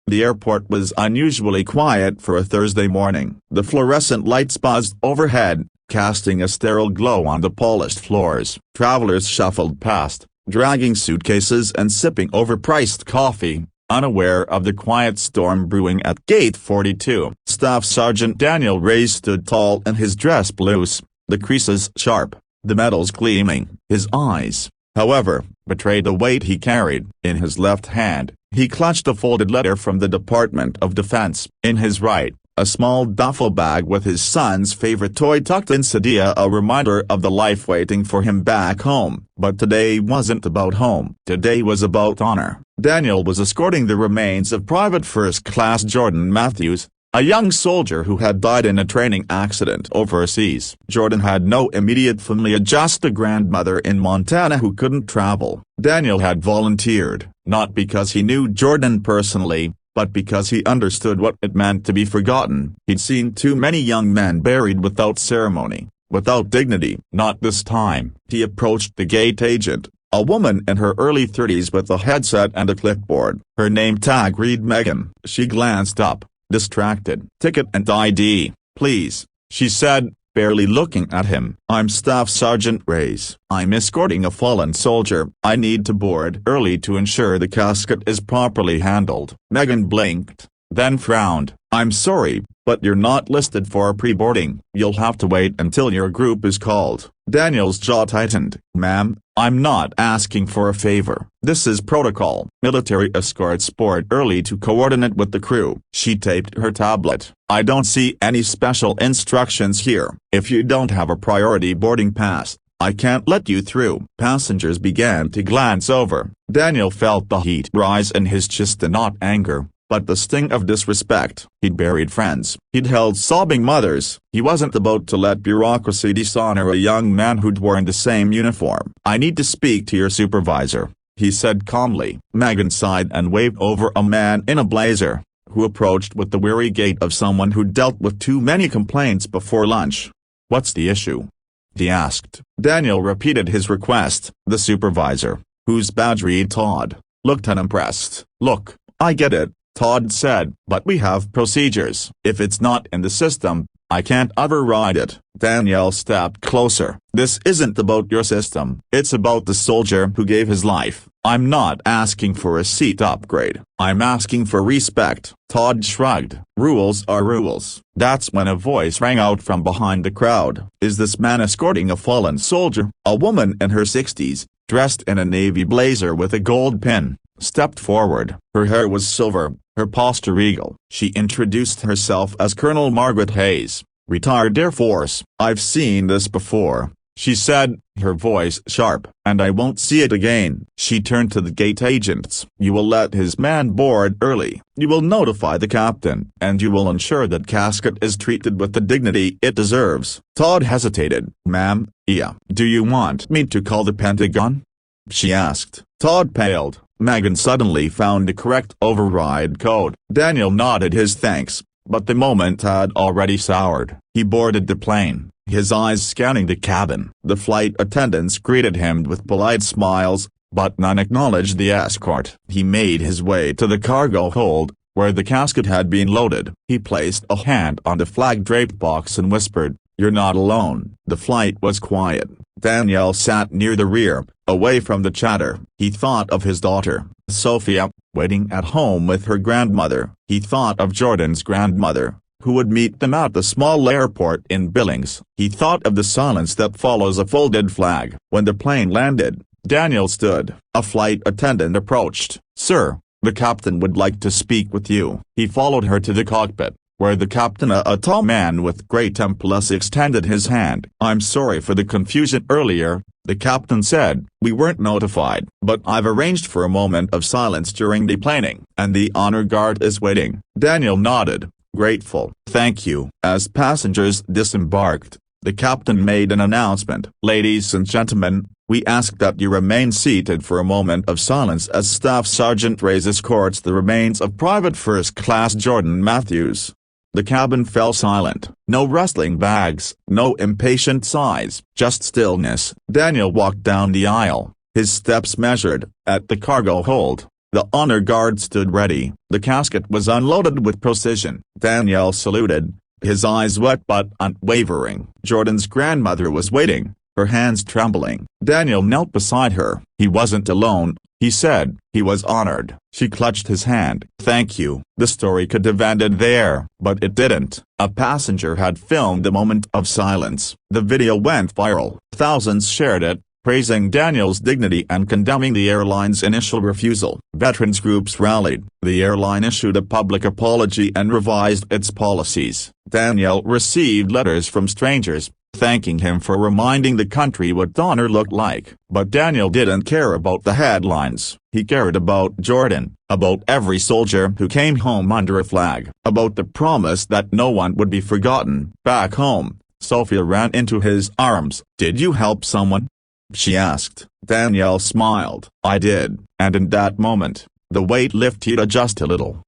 The airport was unusually quiet for a Thursday morning. The fluorescent lights buzzed overhead, casting a sterile glow on the polished floors. Travelers shuffled past, dragging suitcases and sipping overpriced coffee, unaware of the quiet storm brewing at Gate 42. Staff Sergeant Daniel Reyes stood tall in his dress blouse, the creases sharp, the metals gleaming. His eyes, however, betrayed the weight he carried. In his left hand, he clutched a folded letter from the Department of Defense. In his right, a small duffel bag with his son's favorite toy tucked inside, a reminder of the life waiting for him back home. But today wasn't about home. Today was about honor. Daniel was escorting the remains of Private First Class Jordan Matthews, a young soldier who had died in a training accident overseas. Jordan had no immediate family, just a grandmother in Montana who couldn't travel. Daniel had volunteered, not because he knew Jordan personally, but because he understood what it meant to be forgotten. He'd seen too many young men buried without ceremony, without dignity. Not this time. He approached the gate agent, a woman in her early 30s with a headset and a clipboard. Her name tag read Megan. She glanced up, distracted. "Ticket and ID, please," she said, barely looking at him. "I'm Staff Sergeant Reyes. I'm escorting a fallen soldier. I need to board early to ensure the casket is properly handled." Megan blinked, then frowned. "I'm sorry, but you're not listed for pre-boarding. You'll have to wait until your group is called." Daniel's jaw tightened. "Ma'am, I'm not asking for a favor. This is protocol. Military escorts board early to coordinate with the crew." She taped her tablet. "I don't see any special instructions here. If you don't have a priority boarding pass, I can't let you through." Passengers began to glance over. Daniel felt the heat rise in his chest, and not anger, but the sting of disrespect. He'd buried friends. He'd held sobbing mothers. He wasn't about to let bureaucracy dishonor a young man who'd worn the same uniform. "I need to speak to your supervisor," he said calmly. Megan sighed and waved over a man in a blazer, who approached with the weary gait of someone who dealt with too many complaints before lunch. "What's the issue?" he asked. Daniel repeated his request. The supervisor, whose badge read Todd, looked unimpressed. "Look, I get it," Todd said, "but we have procedures. If it's not in the system, I can't override it." Daniel stepped closer. "This isn't about your system. It's about the soldier who gave his life. I'm not asking for a seat upgrade. I'm asking for respect." Todd shrugged. "Rules are rules." That's when a voice rang out from behind the crowd. "Is this man escorting a fallen soldier?" A woman in her 60s, dressed in a navy blazer with a gold pin, stepped forward. Her hair was silver, her posture regal. She introduced herself as Colonel Margaret Hayes, retired Air Force. "I've seen this before," she said, her voice sharp, "and I won't see it again." She turned to the gate agents. "You will let his man board early. You will notify the captain, and you will ensure that casket is treated with the dignity it deserves." Todd hesitated. "Ma'am, yeah. Do you want me to call the Pentagon?" she asked. Todd paled. Megan suddenly found the correct override code. Daniel nodded his thanks, but the moment had already soured. He boarded the plane, his eyes scanning the cabin. The flight attendants greeted him with polite smiles, but none acknowledged the escort. He made his way to the cargo hold, where the casket had been loaded. He placed a hand on the flag-draped box and whispered, "You're not alone." The flight was quiet. Daniel sat near the rear, away from the chatter. He thought of his daughter, Sophia, waiting at home with her grandmother. He thought of Jordan's grandmother, who would meet them at the small airport in Billings. He thought of the silence that follows a folded flag. When the plane landed, Daniel stood. A flight attendant approached. "Sir, the captain would like to speak with you." He followed her to the cockpit, where the captain, a tall man with grey temples, extended his hand. "I'm sorry for the confusion earlier," the captain said. "We weren't notified, but I've arranged for a moment of silence during deplaning, and the honor guard is waiting." Daniel nodded, grateful. "Thank you." As passengers disembarked, the captain made an announcement. "Ladies and gentlemen, we ask that you remain seated for a moment of silence as Staff Sergeant Reyes escorts the remains of Private First Class Jordan Matthews." The cabin fell silent. No rustling bags, no impatient sighs, just stillness. Daniel walked down the aisle, his steps measured, at the cargo hold. The honor guard stood ready. The casket was unloaded with precision. Daniel saluted, his eyes wet but unwavering. Jordan's grandmother was waiting, her hands trembling. Daniel knelt beside her. He wasn't alone, he said. He was honored. She clutched his hand. Thank you. The story could have ended there, but it didn't. A passenger had filmed the moment of silence. The video went viral. Thousands shared it, praising Daniel's dignity and condemning the airline's initial refusal. Veterans groups rallied. The airline issued a public apology and revised its policies. Daniel received letters from strangers, thanking him for reminding the country what honor looked like. But Daniel didn't care about the headlines. He cared about Jordan, about every soldier who came home under a flag, about the promise that no one would be forgotten. Back home, Sophia ran into his arms. Did you help someone? She asked. Daniel smiled. I did, and in that moment, the weight lifted just a little.